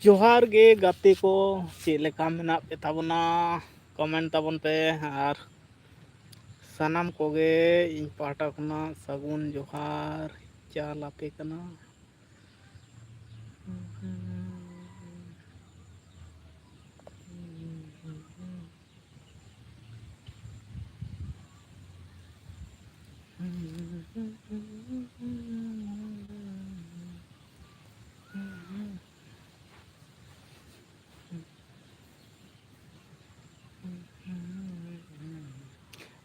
जोहार गे गाते को चेक लेका मेना पे ताबना कमेंट ताबन पे और सानाम कोगे इन पाटा खुना सगुन जोहार चाल आपे कना।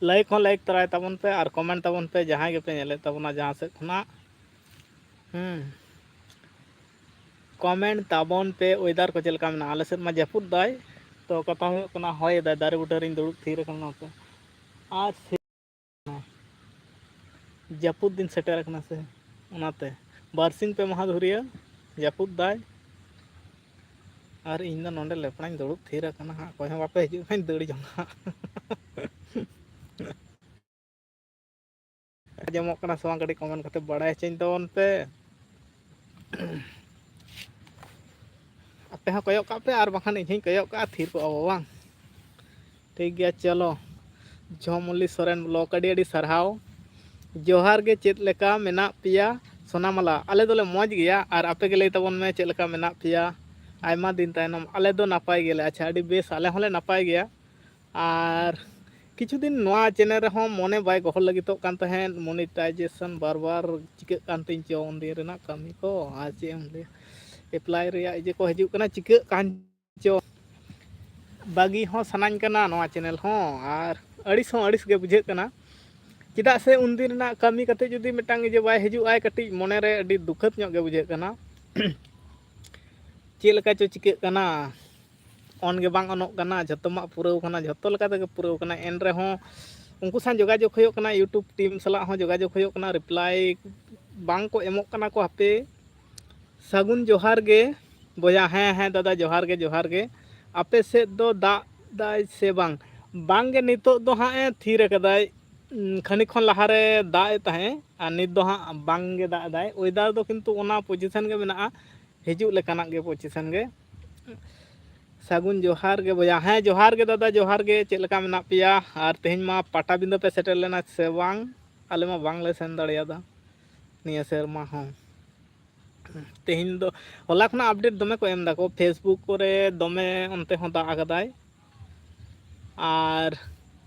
लाइक हो लाइक तराय ताबन पे और कमेंट ताबन पे जहां के पे नेले ताबना जहां से खुना कमेंट ताबन पे वेदर को चलका मेना आले से मा जपुद दाय तो कथा हो कना होय दा दारे बुटा रिन दुड़ुब थीर कना पे आज से जपुद दिन सेटर कना से उनाते बारसिंग पे महा धुरिया जपुद दाय और इन नोंडे लेपनाኝ दुड़ुब थीर कना हा कोय बापे हिजु खान दड़ी जोंगा जमोक कना सवा गड़ी कमेंट करते बड़ाय चेन तवन पे आपे हाँ कयक का पे और बाखान इन कयक का थीर को अब बांग ठीक गया। चलो झमली सोरेन ब्लॉक अड़ी सरहाव जोहार गे चेत लेका मेना पिया सोनामाला आले दोले मौज गया और आपे के लई तबन में चेत लेका मेना पिया आयमा दिन तायनम आले दो नापाय गेले। अच्छा अड़ी बेस आले होले नापाय गया और किछु दिन नवा चैनल रहो मने बाय गहल लगितो कान तहेन मोनेटाइजेशन बार बार चिके कान तिन चो उन्दी रेना कमी को आज चे उन्दी एप्लाई रिया जे को हिजु कना चिके कान चो बागी हो सनाñ कना नवा चैनल हो और अड़िस गे बुझे कना चेदा से उन्दी रेना कमी कते जुदी मिटांग जे बाय हिजु आय कटी मने रे अड़ी दुखत ᱧᱚᱜ गे बुझे कना चे लका चो चिके कना ऑन गे बांग ऑनोक कना जतोमा पुराव कना जतो लका तके पुराव कना एन रे हो उनको सान जोगाजोग होयो कना यूट्यूब टीम सला हो जोगाजोग होयो कना रिप्लाई बांग को एमोक कना को हापे सगुन जोहार गे बोया हैं दादा जोहार गे आपे से दो दाय से बांग गे नितो दो हाँ थीर कदाय खनिक खन लहारे दाए तहे और नित दो हाँ बांग गे दाए वेदर दो किंतु ओना पोजीशन गे मेना हिजु लेकाना गे पोजीशन गे सगुन जोहार गे बोया हैं जोहार गे दादा जोहार गे चेक लेका मेना पिया और तेहन मा पाटाबिंदा पे सेटल लेना से बांग आले मा बांग ले सेन दाड़ियादा निया सेरमा हो तेहन दो होला खना अपडेट दमे को एम दाको फेसबुक करे दमे onte हो दा आगदाय और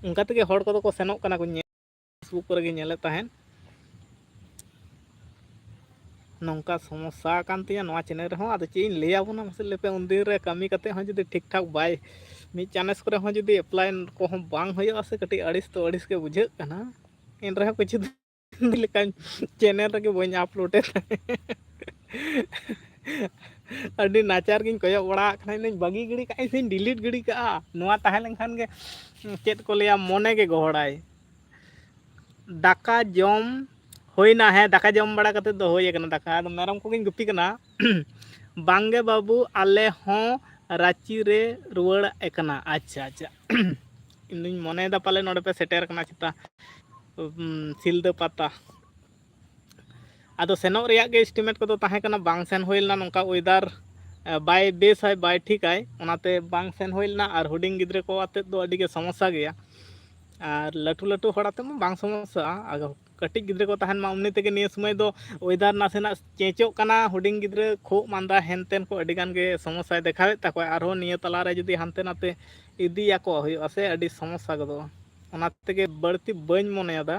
उनका तके हड़ को सेनोक कना को फेसबुक करे गे नेले तहेन नौका समस्या कान तिया नवा चैनल रे हो आदो चे इन लेया बना मसे लेपे उन्दिन रे कमी कते हो जुदी ठीक ठाक बाय मी चानस करे हो जुदी अप्लाई को हो बांग होयो से कटी अड़िस तो अड़िस के बुझे कना इन रे कुछ दिन लेका चैनल रे के बन अपलोड अड़ी नाचार गिन कयो बड़ा खना इन बागी गड़ी का से डिलीट गड़ी का नवा ताहे लेनखान गे चेत को लिया मोने के गोहड़ाय दाका जम होइना है दाका जम बड़ा कते दो होय कना दाका मेरम को गिन गुपी कना बांगे बाबू आले हो रांची रे रुवाड़ एकना। अच्छा अच्छा इन मने दा पाले नोडे पे सेटर कना चिता सिलदा पाता आदो सेनोक रिया गे एस्टिमेट को ताहे कना बांग सेन होइलना नोंका वेदर बाय बेस है बाय ठीक है ओनाते बांग सेन होइलना और हुडिंग गिद्रे को आते दो अडी गे समस्या गया और लटू लटू हड़ाते मा बांग समस्या आगो कटी गिद्रे को ताहन मा उमनी तेगे निया समय दो वेदर नासेना चेंचो कना हुडिंग गिद्रे खो मांदा हेनतेन को अडी गान गे समस्या देखावे ताको आरो निया तला रे जुदी हानते नाते इदिया को होयो से अडी समस्या गदो ओना तेगे बड़ती बñ मोनेदा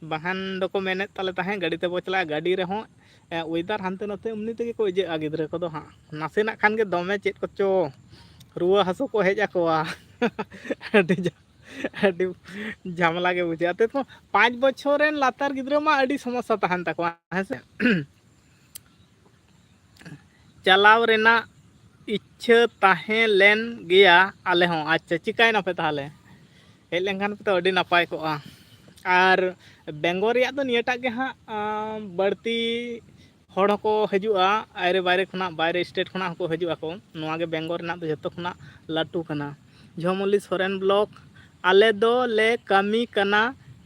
बहान दको मेने ताले ताहे गाड़ी ते बो चला गाड़ी रे हो वेदर हानते नाते उमनी तेगे को इजे गिद्रे को दो हां नासेना खान गे दमे चेत कोचो रुआ हसो को हेज आकोवा अड़ी झमला के बुझे आते तो 5 बछर लातार गिद्रे मा अड़ी समस्या तहन तक हेसे चलाव रेना इच्छा ताहे लेन गया आले हो। अच्छा चिकाय ना पे ताले हेज लेंखान पे तो अड़ी नापाय को और बेंगोर रिया तो नियटा गे हाँ बढ़ती हड़ को हजुआ आयरे बायरे खुना बायरे स्टेट खुना को हजुआ को नवा गे बेंगोर ना तो जतो खुना लाटू कना झमली सोरेन ब्लॉक आले दो ले कमी कना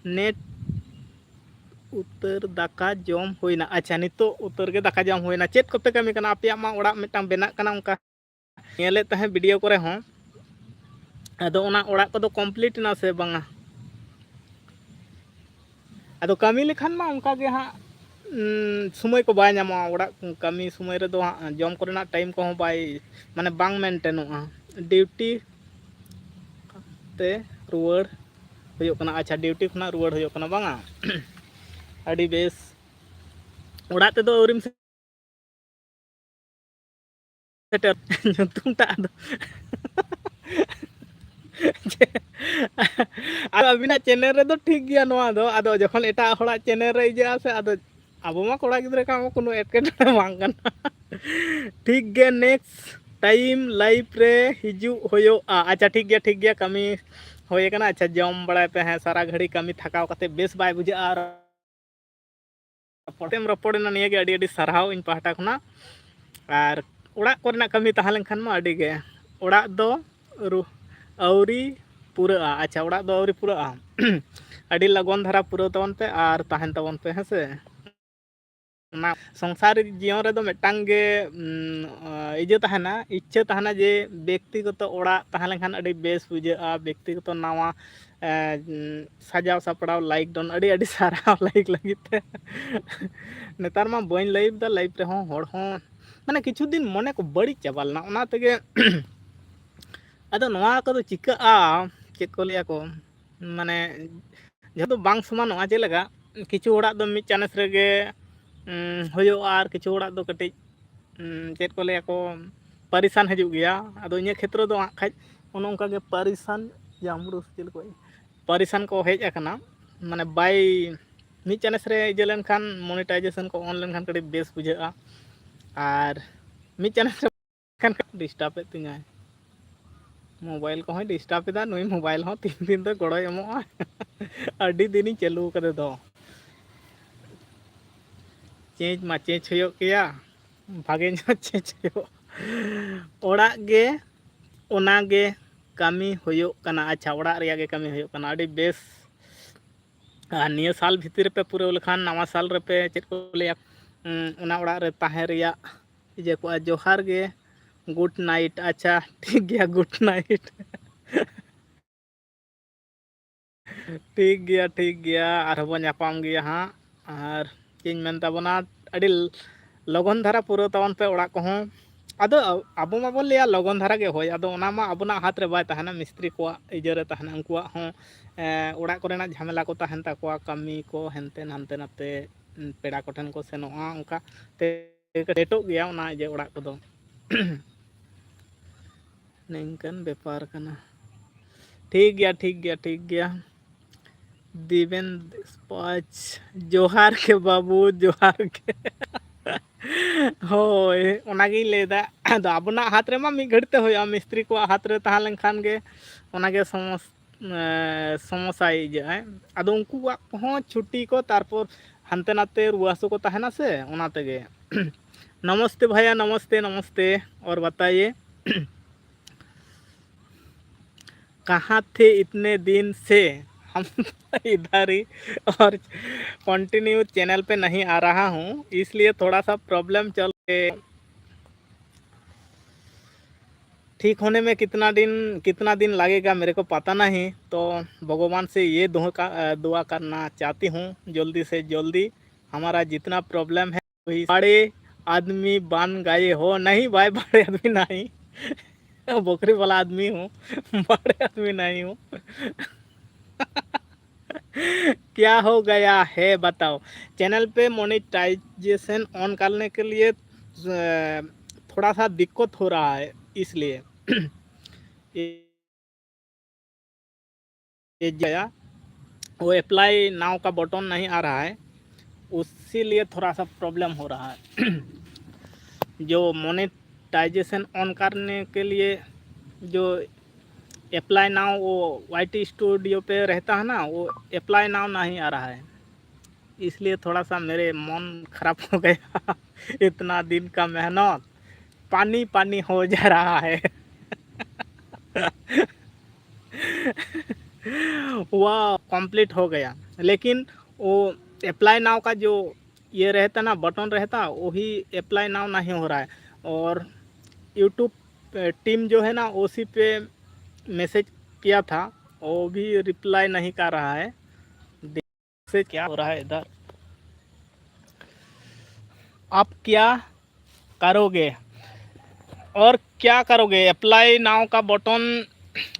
नेट उतर दाका जम होइना अच्छा नितो उतर के दाका जम होइना चेत कोपे कमी कना आपया मा ओड़ा मिटांग बेना कना उनका नेले तहे वीडियो करे हों अदो ओना ओड़ा को कंप्लीट ना से बांगा अदो कमी लेखान मा उनका गे हाँ समय को बाय नामा ओड़ा कमी समय रे दो हाँ जम करना टाइम को बाय माने बांग मेंटेनोआ ड्यूटी ते रुवाड़ हुयो कना अच्छा ड्यूटी खुना रुवाड़ हुयो कना बांगा अड़ी बेस ओड़ा ते दो औरिम सेटर nyutum tak ada अबिना चैनल रे तो ठीक गया नोआ दो आदो जखन एटा होड़ा चैनल रे इजा से आदो आबो मा कोड़ा गिद्रे का कोनो एटकेटणे बांग कना ठीक गे नेक्स्ट टाइम लाइव रे हिजु होयो अच्छा ठीक गया कमी होय कना अच्छा जम बड़ा पे है सारा घड़ी कमी थकाव कते बेस बाय बुझा और पटेम रपड़ना निये गे अडी अडी सरहाव इन पाहटा खना और ओड़ा कोरना कमी तहा लेनखान मा अडी गे ओड़ा दो औरी पूरा अच्छा ओड़ा दो औरी पूरा अडी लगन धारा पूरा तवन पे और तहन तवन पे है से ना संसार जीवन रे दो मेटांग गे इजे तहना इच्छा तहना जे व्यक्तिगत ओड़ा तहा लेनखान अडी बेस बुझा व्यक्तिगत नावा सजाव सापड़ाव लाइक डन अडी अडी सारा लाइक लगिते नेतार मा बइन लाइव दा लाइव रे हों होड़ हों माने किछु दिन मने को बड़ी चाबालना ओना तेगे अदो नोआ को चिका चेक को लिया को माने जतो बांग समानोआ चे लगा किछु ओड़ा दो मिड चानस रेगे होयो आर किछु ओड़ा दो कटि चेक को लिया को परिसान हजु गया अदो इने क्षेत्र दो खाज ओनो उनका गे परिसान जामरू स्किल को परिसान को हेज अकना माने बाय मिड चानस रे इजे लेनखान मोनेटाइजेशन को ऑनलाइन खान कटि बेस बुझा और मिड चानस खान डिस्टर्ब ए तिङा मोबाइल को है डिस्टर्ब एदा नुई मोबाइल हो 3 दिन तो गड़ो एमोआ अडी दिन चालू करे दो चेंज मा चेंज होयो किया भागे न चेंज होयो ओड़ा गे ओना गे कमी होयो कना अच्छा ओड़ा रिया गे कमी होयो कना अडी बेस निया साल भीतर पे पूरे लेखान नवा साल रे पे चेक को लिया ओना ओड़ा रे ताहे रिया जे को जोहार गे गुड नाइट अच्छा ठीक गया गुड नाइट ठीक गया और बो नापाम गया हाँ और चेंज मेनता बना अडी लगन धारा पूरा तवन पे ओड़ा को हों अदो आबो मा बोल लिया लगन धारा गे होय अदो ओना मा अबना हाथ रे बाय तहना मिस्त्री को इजे रे तहना उनकुआ हों ओड़ा कोरेना झमेला को तहन ताकुआ कमी को हेनते नानते नाते पेड़ा कोठन को सेनोआ उनका ते डेटो गया ओना इजे ओड़ा को दो निंकन व्यापार करना ठीक गया दिवेन पाँच जोहार के बाबू जोहार के होय ओनागी लेदा अदो आबना हाथ रे मा मी घड़ते होया मिस्त्री को हाथ रे तहा लेनखान गे ओनागे समस्या इजे है अदो उनकू हो छुट्टी को तारपर हनते नाते रुआसो को तहना से ओना तेगे नमस्ते भैया नमस्ते और बताइए कहाँ थे इतने दिन से हम इधर ही और कंटिन्यू चैनल पे नहीं आ रहा हूँ इसलिए थोड़ा सा प्रॉब्लम चल के ठीक होने में कितना दिन लगेगा मेरे को पता नहीं तो भगवान से ये दुआ करना चाहती हूँ जल्दी से जल्दी हमारा जितना प्रॉब्लम है वही बड़े आदमी बन गए हो नहीं भाई बड़े आदमी नहीं बकरी वाला आदमी हूँ बड़े आदमी नहीं हूँ क्या हो गया है बताओ चैनल पे मोनेटाइजेशन ऑन करने के लिए थोड़ा सा दिक्कत हो रहा है इसलिए ये गया वो अप्लाई नाउ का बटन नहीं आ रहा है उसी लिए थोड़ा सा प्रॉब्लम हो रहा है जो मोनेटाइजेशन ऑन करने के लिए जो अप्लाई नाउ वो वाईटी स्टूडियो पे रहता है ना वो अप्लाई नाउ नहीं आ रहा है इसलिए थोड़ा सा मेरे मन खराब हो गया इतना दिन का मेहनत पानी हो जा रहा है वाह कंप्लीट हो गया लेकिन वो अप्लाई नाउ का जो ये रहता ना बटन रहता, वही अप्लाई नाउ नहीं हो रहा है। और यूट्यूब टीम जो है ना उसी पे मैसेज किया था, वो भी रिप्लाई नहीं कर रहा है। देखिए क्या हो रहा है इधर। आप क्या करोगे और क्या करोगे? अप्लाई नाउ का बटन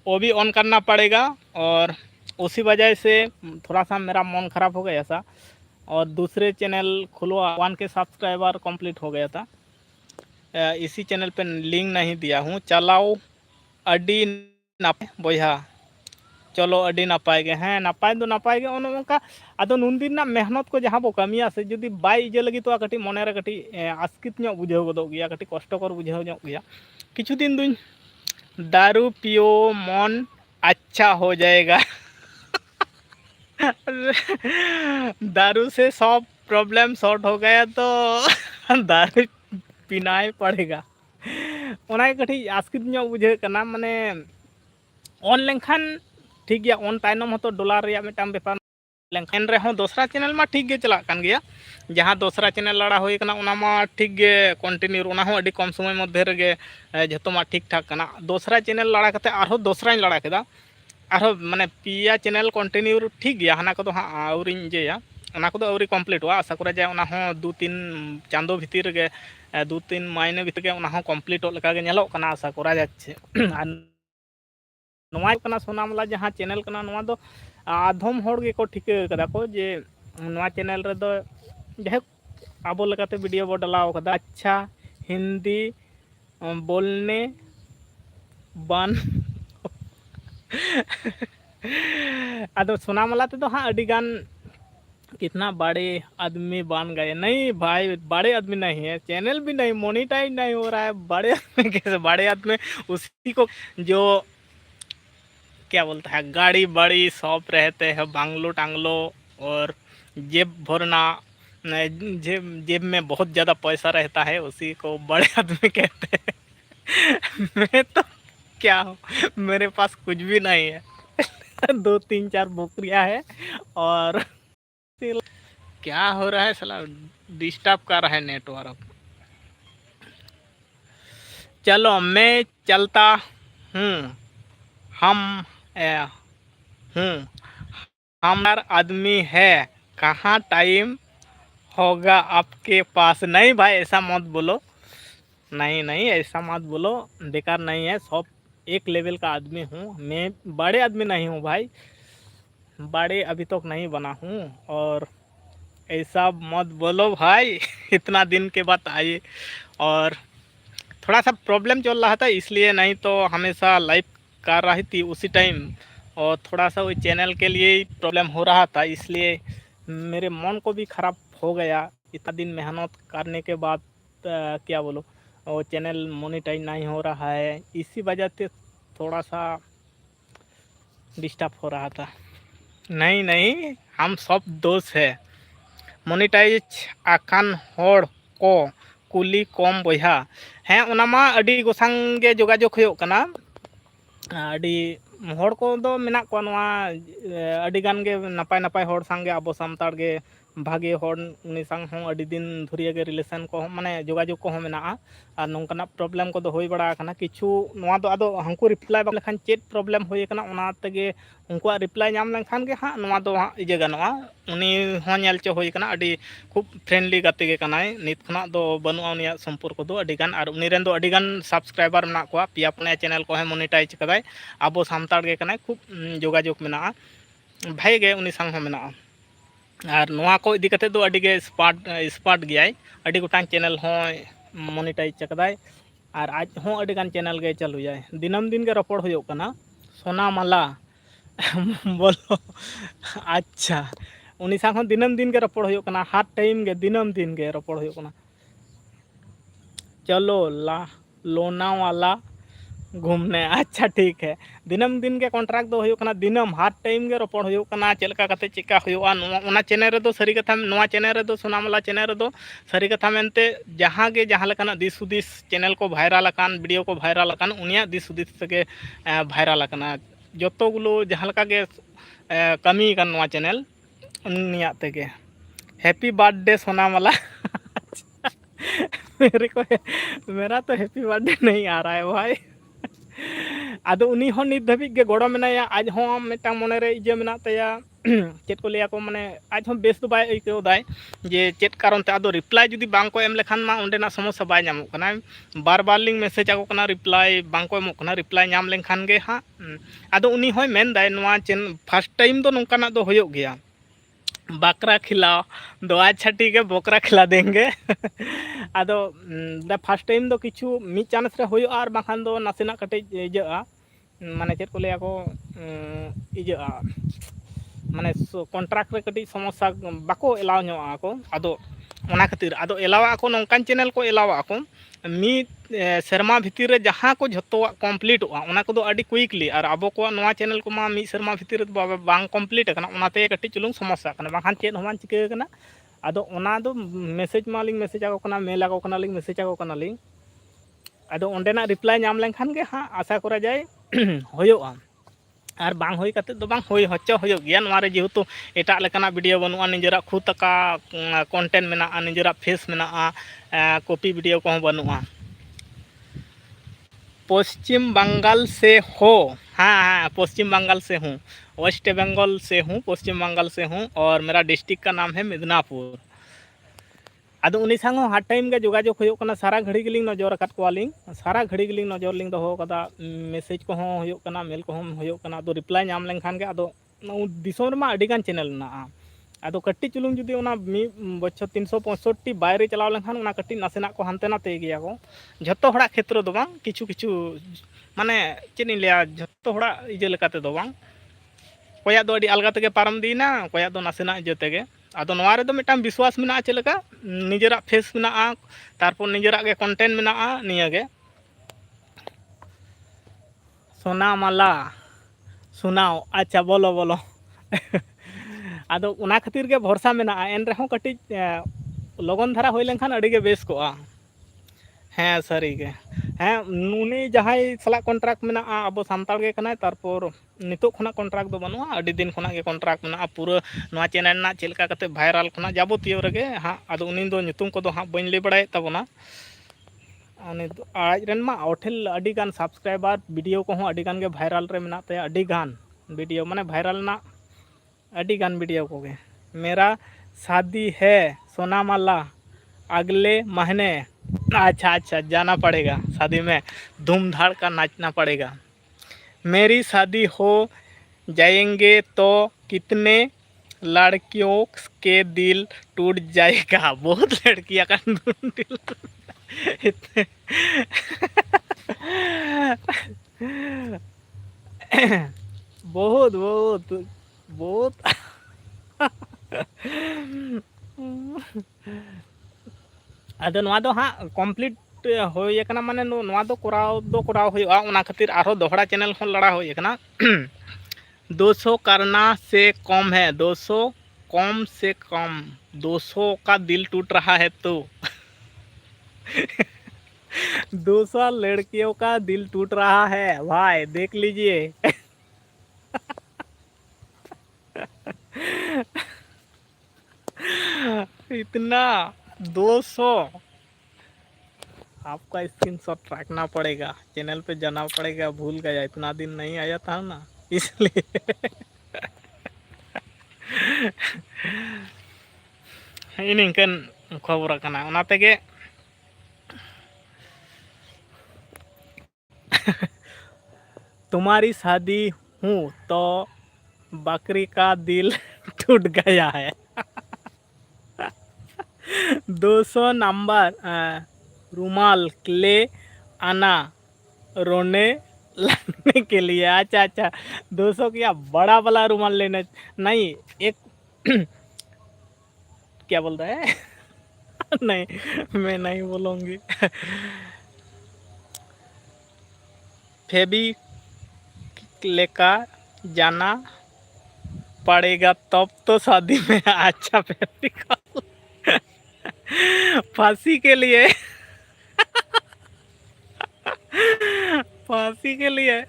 वो भी ऑन करना पड़ेगा। और उसी वजह से थोड़ा सा मेरा मन ख़राब हो गया था। और दूसरे चैनल खुलवा 1K सब्सक्राइबर कंप्लीट हो गया था। इसी चैनल पे लिंक नहीं दिया हूँ। चलाओ अडी नापाय बोया, चलो अडी नापाय गे। हाँ नापाय दो नापाय गे ओन ओनका। आदो नुनदिन ना मेहनत को जहाँ बो कमिया से जुदी बाय इजे लगी तो कटी मने रे कटी आस्कित ᱧᱚᱜ बुझाव गदो गया, कटी कष्टकर बुझाव ᱧᱚᱜ गया। किछु दिन दुन दारू पियो मन अच्छा हो जाएगा। दारू से सब प्रॉब्लम सॉर्ट हो गया तो दारू पीना ही पड़ेगा। ओना कटी आस्कित ᱧᱚᱜ बुझे कना माने ऑन लेनखान ठीक गया, ऑन तायनम हो तो डॉलर रे मिटम बेपार लेनखान रे हो दूसरा चैनल मा ठीक गे चला कान गया। जहाँ दूसरा चैनल लड़ा हुई कना उना मा ठीक गे कंटिन्यू, उना हो अडी कम समय मध्य रे जतो मा ठीक ठाक कना। दूसरा चैनल लड़ा कते आरो दूसरा लड़ा केदा, आरो माने पिया चैनल कंटिन्यू ठीक गया। हाना को हाँ आउरी जेया ओना को आउरी कंप्लीट हुआ। आशा करा जाए ओना हो 2-3 चांदो भीतर गे 2-3 महीने भीतर गे ओना हो कंप्लीट लेका गे नेलोक कना। आशा करा जाच्छे नोआ कना सोनामला जहाँ चैनल कना नोआ दो आधम होड़ गे को ठिका कदा को जे नोआ चैनल रे दो जहे आबो लगाते वीडियो बो डालाव कदा। अच्छा हिंदी बोलने बन आदो सोनामला ते तो हाँ अडी गान कितना बड़े आदमी बन गए। नहीं भाई बड़े आदमी नहीं है, चैनल भी नहीं मोनेटाइज नहीं हो रहा है। बड़े आदमी कैसे? बड़े आदमी उसी को जो क्या बोलता है गाड़ी बड़ी शॉप रहते हैं, बांग्लो टांगलो और जेब भरना, जेब में बहुत ज़्यादा पैसा रहता है, उसी को बड़े आदमी कहते हैं। मैं तो क्या हूँ, मेरे पास कुछ भी नहीं है। 2-3-4 बकरियाँ है और क्या हो रहा है साला, डिस्टर्ब कर रहा है नेटवर्क। चलो मैं चलता हूँ, हम हूँ हमार आदमी है, कहाँ टाइम होगा आपके पास? नहीं भाई ऐसा मत बोलो, नहीं नहीं ऐसा मत बोलो, बेकार नहीं है। सब एक लेवल का आदमी हूँ मैं, बड़े आदमी नहीं हूँ भाई, बड़े अभी तक नहीं बना हूँ। और ऐसा मत बोलो भाई। इतना दिन के बाद आइए। और थोड़ा सा प्रॉब्लम चल रहा था इसलिए, नहीं तो हमेशा लाइव कर रही थी उसी टाइम। और थोड़ा सा वही चैनल के लिए ही प्रॉब्लम हो रहा था, इसलिए मेरे मन को भी ख़राब हो गया। इतना दिन मेहनत करने के बाद क्या बोलो वो चैनल मोनेटाइज नहीं हो रहा है, इसी वजह से थोड़ा सा डिस्टर्ब हो रहा था। नहीं नहीं हम सब दोस्त है। मोनेटाइज आकान होड़ को कुली कम बोया। हाँ ओनामा अडी गोसांग गे जोगाजोग हुयो कना। अडी होड़ को दो मेना को नवा अडी गान गे नपाय नपाय होड़ संगे आबो सामताड़ गे भागे होड़ उनी संग हो अडी दिन धुरिया गे रिलेशन को माने जोगाजोग को मेना और नोंकना प्रॉब्लम को दो होई बड़ा कना। किछु नवा दो आदो हमको रिप्लाई बाम लेखान चेत प्रॉब्लम होई कना ओना तेगे उनको रिप्लाई नाम लेखान गे हाँ नवा दो हाँ इजे गनवा। उनी हो नेल च होई कना अडी खूब फ्रेंडली गाते गे कनाय। नित खना दो बनुआ उनिया संपर्क दो अडी गान और उनी रेन दो अडी गान सब्सक्राइबर मेना को पिया पुनिया चैनल को है मोनेटाइज कदाय। आबो सामताड़ गे कनाय खूब जोगाजोग मेना भाई गे उनी संग हो मेना। और नोआ को इदी कते दो अडी गे स्पार्ट गयाय, अडी गोटांग चैनल हो मोनेटाइज चकदाय और आज हो अडी गान चैनल गे चालू जाए। दिनम दिन गे रपड़ होयो कना सोनामाला बोलो। अच्छा उनी संग हो दिनम दिन गे रपड़ होयो कना, हर टाइम गे दिनम दिन गे रपड़ होयो कना। चलो लोनावाला घूमने। अच्छा ठीक है, दिनम दिन के कॉन्ट्रैक्ट दो होयो कना, दिनम हर टाइम गे रपड़ होयो कना चेलका कते चिका होयोआ। ओना चैनल रे दो सरी कथा, नोआ चैनल रे दो सोनामाला चैनल रे दो सरी कथा मेनते जहाँ गे जहाँ लेकाना दिस हुदिस चैनल को भाइराल अकान वीडियो को भाइराल अकान उनिया दिस हुदिस तेगे भाइराल अकाना। जतोगुलो जहाँ लेका गे कमी कान नोआ चैनल उनिया तेगे। Happy birthday Sonamala. मेरे को मेरा तो हैप्पी बर्थडे नहीं आ रहा है भाई। आदो उनी हो नित धाबी के गोड़ो मेनाया आज हो मिटांग मने रे इजे मेना तया चेत को लिया को माने आज हो बेस तो बाय आइको दाय जे चेत कारण ते आदो रिप्लाई जुदी बांग को एम लेखान मा ओंडेना समस्या बाय नामो कना बार बार लिंग मैसेज आको कना रिप्लाई बांग को एमो कना रिप्लाई नाम लेखान गे हा आदो उनी होय मेन दाय नोआ चेन फर्स्ट टाइम दो नोंकाना दो होयो गया बकरा खिलाओ दो अच्छा ठीक है बकरा खिला देंगे। आदो फर्स्ट टाइम दो किछु मी चांस रे होयो आर बाखान दो नासेना कटे इजा माने चेत को लिया को इजा माने कॉन्ट्रैक्ट रे कटी समस्या बाको एलाव ᱧᱚᱜ को आदो ओना खातिर आदो एलावा को नोंकान चैनल को एलावा को मी शर्मा भितर रे जहां को झतो कमप्लीट ओना को दो अडी क्विकली और अब को नोआ चैनल को मा मी शर्मा भितर बांग कमप्लीट कना ओनाते कटी चुलुंग समस्या कना बाखान चेत होमान चिके कना आदो ओना दो मैसेज मालिंग मैसेज आको कना मेल आको कना लिंग मैसेज आको कना लिंग आदो ओंडेना रिप्लाई नाम लेनखान गे हां आशा करा जाय होयोआ और बांग होई कते दो बांग होई हच्चो होयो गया नवारे जेहेतु एटा लेकाना वीडियो बनुआ निजरा खुद तका कंटेंट मेना निजरा फेस मेना कॉपी वीडियो को बनुआ पश्चिम बंगाल से हो हाँ हाँ पश्चिम बंगाल से हूँ वेस्ट बंगाल से हूँ पश्चिम बंगाल से हूँ और मेरा डिस्ट्रिक्ट का नाम है मिदनापुर आदो उनी संग हर टाइम के जोगाजोग होयो कना सारा घड़ी गेलिंग नजर अकात कोवालिंग सारा घड़ी गेलिंग नजर लिंग दोहो कदा मैसेज को होयो कना मेल को होयो कना आदो रिप्लाई नाम लेनखान के आदो दिसोम मा अडिगान चैनल ना आदो कट्टी चुलुंग जुदी ओना मी बच्चो 365 बायरे चलाव लेनखान ओना कट्टी नासेना को हानते नाते गया को झतो हड़ा क्षेत्र दो बांग किछु किछु माने चेनी लिया झतो हड़ा इजे लेकाते दो बांग कोया दो अडी अलगा तेगे पारम दीना कोया दो नासेना इजे तेगे आदो नोआ रे दो मिटांग विश्वास मेना चेलका निजरा फेस मेना तारपर निजरा के कंटेंट मेना निया गे सोनामाला सुनाओ अच्छा बोलो बोलो। आदो उना खातिर के भरोसा मेना एन रहो कटी लगन धारा होई लेनखान अडी गे बेस को हाँ सारी के हाँ उनी जहाई सला कॉन्ट्रैक्ट मेना अब सानताड़ के कनाय तारपर नितो खना कॉन्ट्रैक्ट दो बनुआ अडी दिन खना के कॉन्ट्रैक्ट मेना पूरा नोआ चैनल ना चेलका कते वायरल खना जाबोतियो रगे हाँ आदो उनी दो नितुम को दो हाँ बइन ले बड़ाय तबना उनी आज रेन मा ओठेल अडी गान सब्सक्राइबर वीडियो को अडी गान के वायरल रे मेना ते अडी गान वीडियो माने वायरल ना अडी गान वीडियो को गे मेरा शादी है सोनामाला अगले महीने अच्छा अच्छा जाना पड़ेगा शादी में धूमधाड़ का नाचना पड़ेगा मेरी शादी हो जाएंगे तो कितने लड़कियों के दिल टूट जाएगा बहुत लड़कियां का दिल बहुत बहुत बहुत आदो नोआ दो हाँ कमप्लीट होय कना माने नोआ दो कराव होयोआ ओना खातिर आरो दोहरा चैनल खन लड़ा होय कना 200 करना से कम है 200 कम से कम 200 का दिल टूट रहा है तो 200 लड़कियों का दिल टूट रहा है भाई देख लीजिए। इतना 200 आपका स्क्रीनशॉट रखना पड़ेगा चैनल पे जाना पड़ेगा भूल गया इतना दिन नहीं आया था ना इसलिए इनकन खबर कना ओना तेगे तुम्हारी शादी हूँ तो बकरी का दिल टूट गया है 200 नंबर रुमाल ले आना रोने लगने के लिए अच्छा अच्छा 200 क्या बड़ा वाला रुमाल लेना नहीं एक क्या बोल रहा है नहीं मैं नहीं बोलूँगी फेबी लेकर जाना पड़ेगा तब तो शादी में अच्छा फेविकॉल फांसी के लिए फांसी के लिए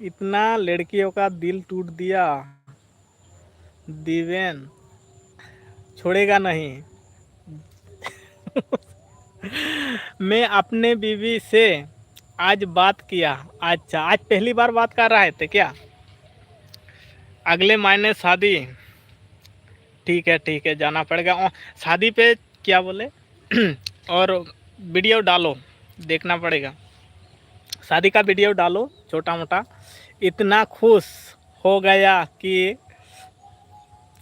इतना लड़कियों का दिल टूट दिया, दिवेन छोड़ेगा नहीं। मैं अपने बीवी से आज बात किया। अच्छा, आज पहली बार बात कर रहे थे क्या? अगले महीने शादी। ठीक है, जाना पड़ेगा। शादी पे क्या बोले? और वीडियो डालो, देखना पड़ेगा। शादी का वीडियो डालो छोटा मोटा। इतना खुश हो गया कि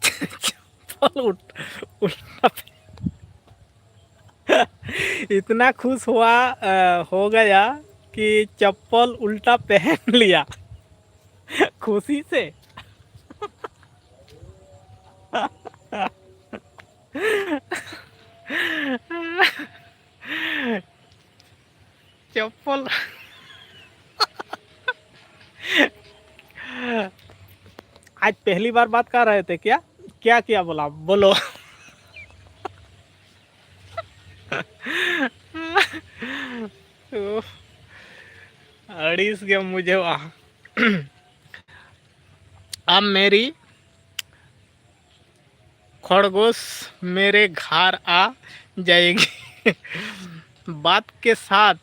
चप्पल उल्टा इतना खुश हो गया कि चप्पल उल्टा पहन लिया खुशी से। चप्पल आज पहली बार बात कर रहे थे क्या? क्या क्या बोला, बोलो। अड़ीस गया मुझे वहाँ। अब मेरी खरगोश मेरे घर आ जाएगी। बात के साथ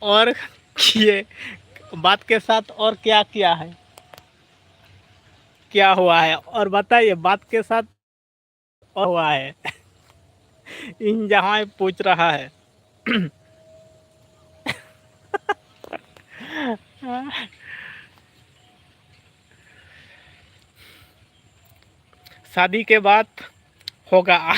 और किए, बात के साथ और क्या किया है, क्या हुआ है और बताइए। बात के साथ और हुआ है। इन जहाँ पूछ रहा है। शादी के बाद होगा।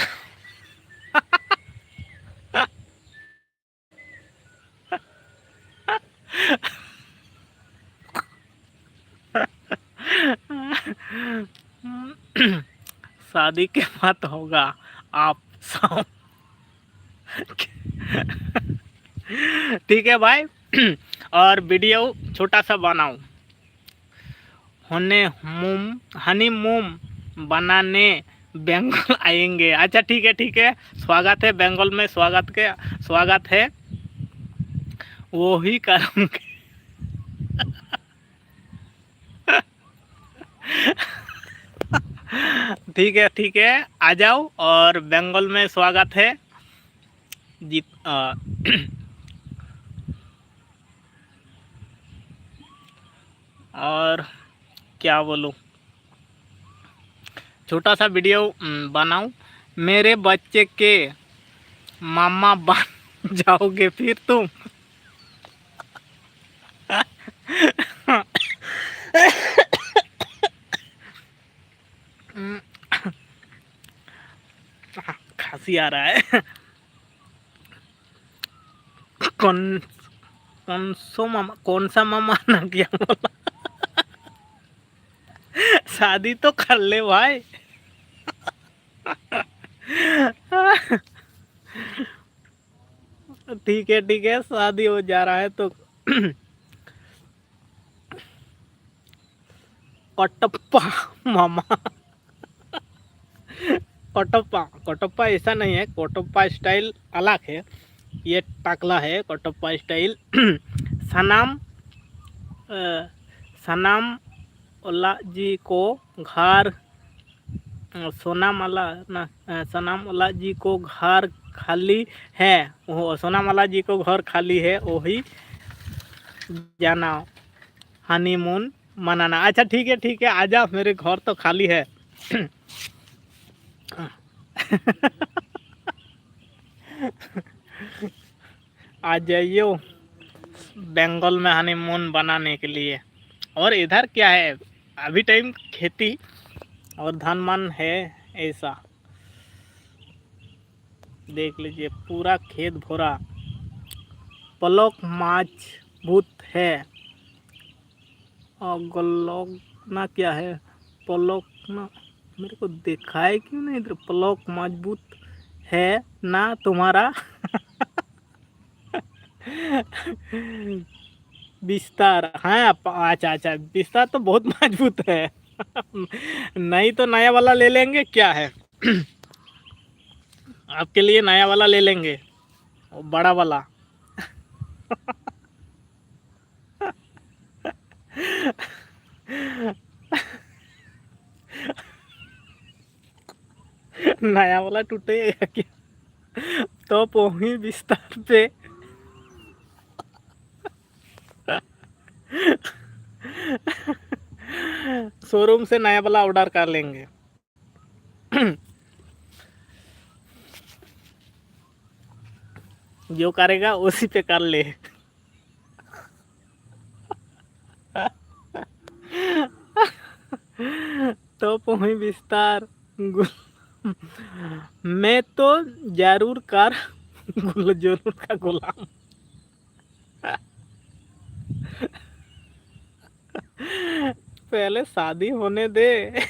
शादी के बाद होगा आप सब। ठीक है भाई। और वीडियो छोटा सा बनाओ। हनीमून बनाने बंगाल आएंगे। अच्छा ठीक है, स्वागत है बंगाल में, स्वागत है, वो ही करूँगे। ठीक है, आ जाओ और बंगाल में स्वागत है। और क्या बोलूँ, छोटा सा वीडियो बनाऊं। मेरे बच्चे के मामा बन जाओगे फिर तुम। खांसी आ रहा है। कौन कौन सा मामा ना किया बोला? शादी तो कर ले भाई। ठीक है, शादी हो जा रहा है तो। कटप्पा मामा। कटप्पा ऐसा नहीं है, कटप्पा स्टाइल अलग है, ये टकला है कटप्पा स्टाइल। सनाम सनाम अल्लाह जी को घर, सोनामाला ना, सोनामाला जी को घर खाली है, वो सोनामाला जी को घर खाली है, वही जाना हनीमून मनाना। अच्छा ठीक है, आजा, मेरे घर तो खाली है। आ जाइयो बंगाल में हनीमून बनाने के लिए। और इधर क्या है, अभी टाइम खेती और धान मान है, ऐसा देख लीजिए, पूरा खेत भरा। पलक मजबूत है, और गलोग ना क्या है, पलक ना, मेरे को देखा है क्यों नहीं इधर। पलक मजबूत है ना तुम्हारा। बिस्तर, हाँ अच्छा, बिस्तर तो बहुत मजबूत है। नहीं तो नया वाला ले लेंगे, क्या है। आपके लिए नया वाला ले लेंगे, वो बड़ा वाला। नया वाला टूटेगा क्या? तो वही बिस्तर पे शोरूम से नया वाला ऑर्डर कर लेंगे। जो करेगा उसी पे कर ले। तो वही बिस्तर मैं तो जरूर कर जरूर का गुलाम। पहले शादी होने दे।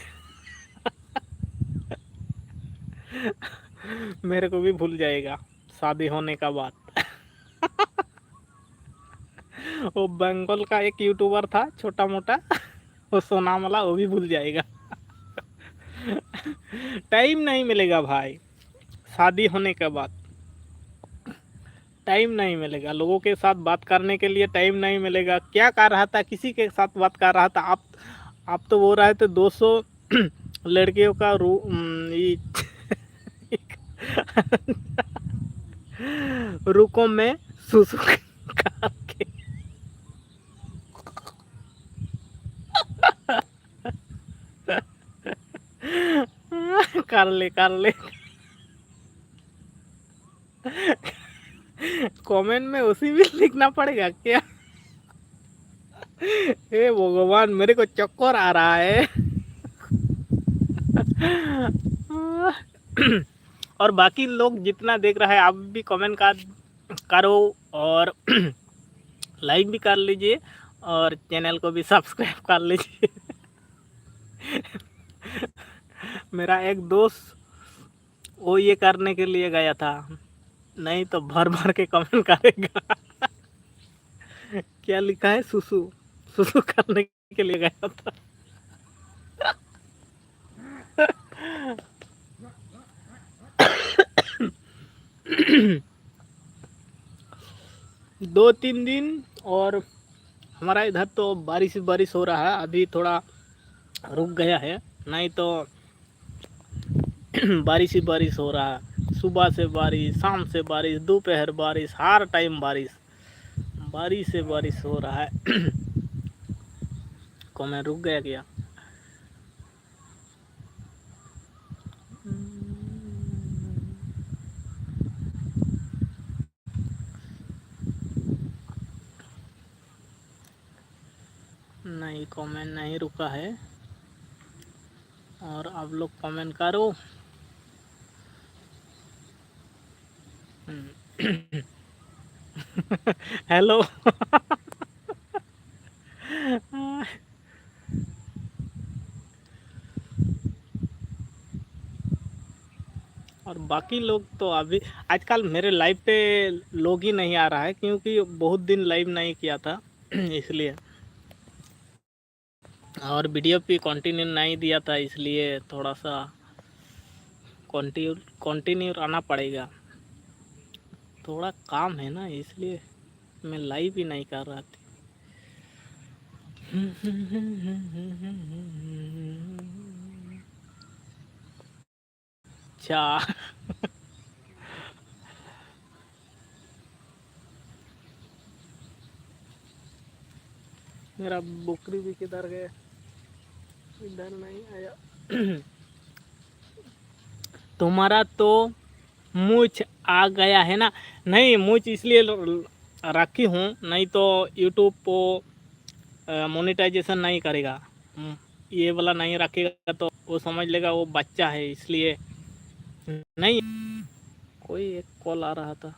मेरे को भी भूल जाएगा शादी होने का बाद। वो बंगाल का एक यूट्यूबर था छोटा मोटा, वो सोनाम वाला, वो भी भूल जाएगा। टाइम नहीं मिलेगा भाई, शादी होने के बाद टाइम नहीं मिलेगा। लोगों के साथ बात करने के लिए टाइम नहीं मिलेगा। क्या कर रहा था, किसी के साथ बात कर रहा था आप तो वो रहे थे 200 लड़कियों का रुको में सुसु करके। कर ले कमेंट में उसी भी लिखना पड़ेगा क्या? हे भगवान, मेरे को चक्कर आ रहा है। और बाकी लोग जितना देख रहा है आप भी कमेंट करो और लाइक भी कर लीजिए और चैनल को भी सब्सक्राइब कर लीजिए। मेरा एक दोस्त वो ये करने के लिए गया था, नहीं तो भर भर के कमेंट करेगा। क्या लिखा है, सुसु सुसु करने के लिए गया था। 2-3 दिन और हमारा इधर तो बारिश बारिश हो रहा है, अभी थोड़ा रुक गया है, नहीं तो बारिश ही बारिश हो रहा है। सुबह से बारिश, शाम से बारिश, दोपहर बारिश, हर टाइम बारिश, बारिश से बारिश हो रहा है। को मैं रुक गया क्या? नहीं, कमेंट नहीं रुका है और आप लोग कमेंट करो। हेलो। और बाकी लोग तो अभी आजकल मेरे लाइव पे लोग ही नहीं आ रहा है, क्योंकि बहुत दिन लाइव नहीं किया था इसलिए, और वीडियो पे कंटिन्यू नहीं दिया था, इसलिए थोड़ा सा कंटिन्यू रहना पड़ेगा। थोड़ा काम है ना, इसलिए मैं लाइव ही नहीं कर रहा थी। अच्छा। मेरा बुकरी भी किधर गया? इधर नहीं आया। तुम्हारा तो मूछ आ गया है ना? नहीं, मूछ इसलिए रखी हूँ, नहीं तो यूट्यूब को मोनेटाइजेशन नहीं करेगा। ये वाला नहीं रखेगा तो वो समझ लेगा वो बच्चा है, इसलिए नहीं। कोई एक कॉल आ रहा था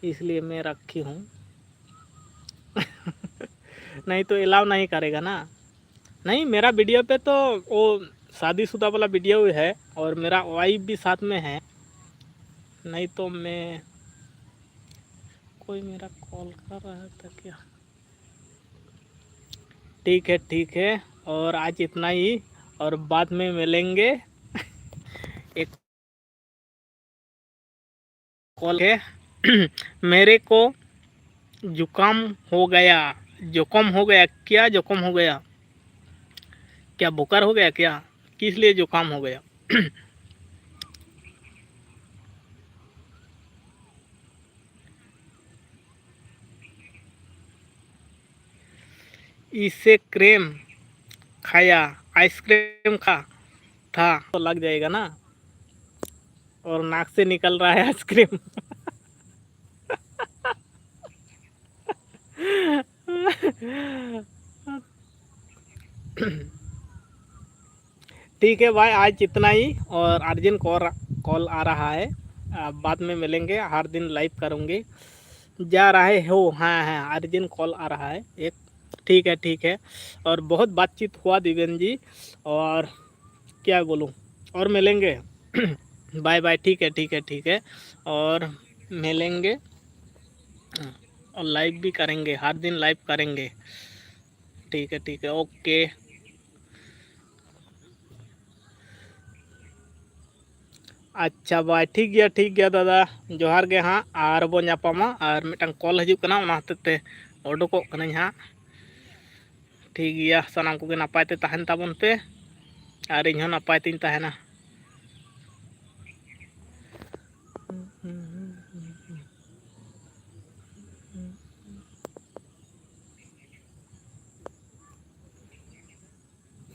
इसलिए मैं रखी हूँ। नहीं तो अलाउ नहीं करेगा ना। नहीं, मेरा वीडियो पे तो वो शादीशुदा वाला वीडियो है और मेरा वाइफ भी साथ में है, नहीं तो मैं, कोई मेरा कॉल कर रहा था क्या? ठीक है, और आज इतना ही, और बाद में मिलेंगे। एक कॉल है। मेरे को जुकाम हो गया। जुकाम हो गया क्या? जुकाम हो गया। क्या बुखार हो गया क्या? किस लिए जुकाम हो गया? इसे क्रीम खाया, आइसक्रीम खा था तो लग जाएगा ना, और नाक से निकल रहा है आइसक्रीम। ठीक है भाई, आज इतना ही। और अर्जेंट कॉल कॉल आ रहा है, बाद में मिलेंगे। हर दिन लाइव करूँगे। जा रहे हो? हाँ हाँ, अर्जेंट कॉल आ रहा है एक। ठीक है ठीक है। और बहुत बातचीत हुआ दिव्यन जी, और क्या बोलूँ, और मिलेंगे। Bye bye. ठीक है ठीक है ठीक है। और मिलेंगे, और लाइव भी करेंगे, हर दिन लाइव करेंगे। ठीक है ओके। अच्छा बाय। ठीक गया दादा, जोहार गे हाँ, और बो नापामा। और मिटन कॉल हजू कना, ओना हतेते ओडोकोग कनाई हाँ। ठीक गया, सानाम कोगे नापाय ते तहन ताबोन पे, और इन हो नापाय तें तहना।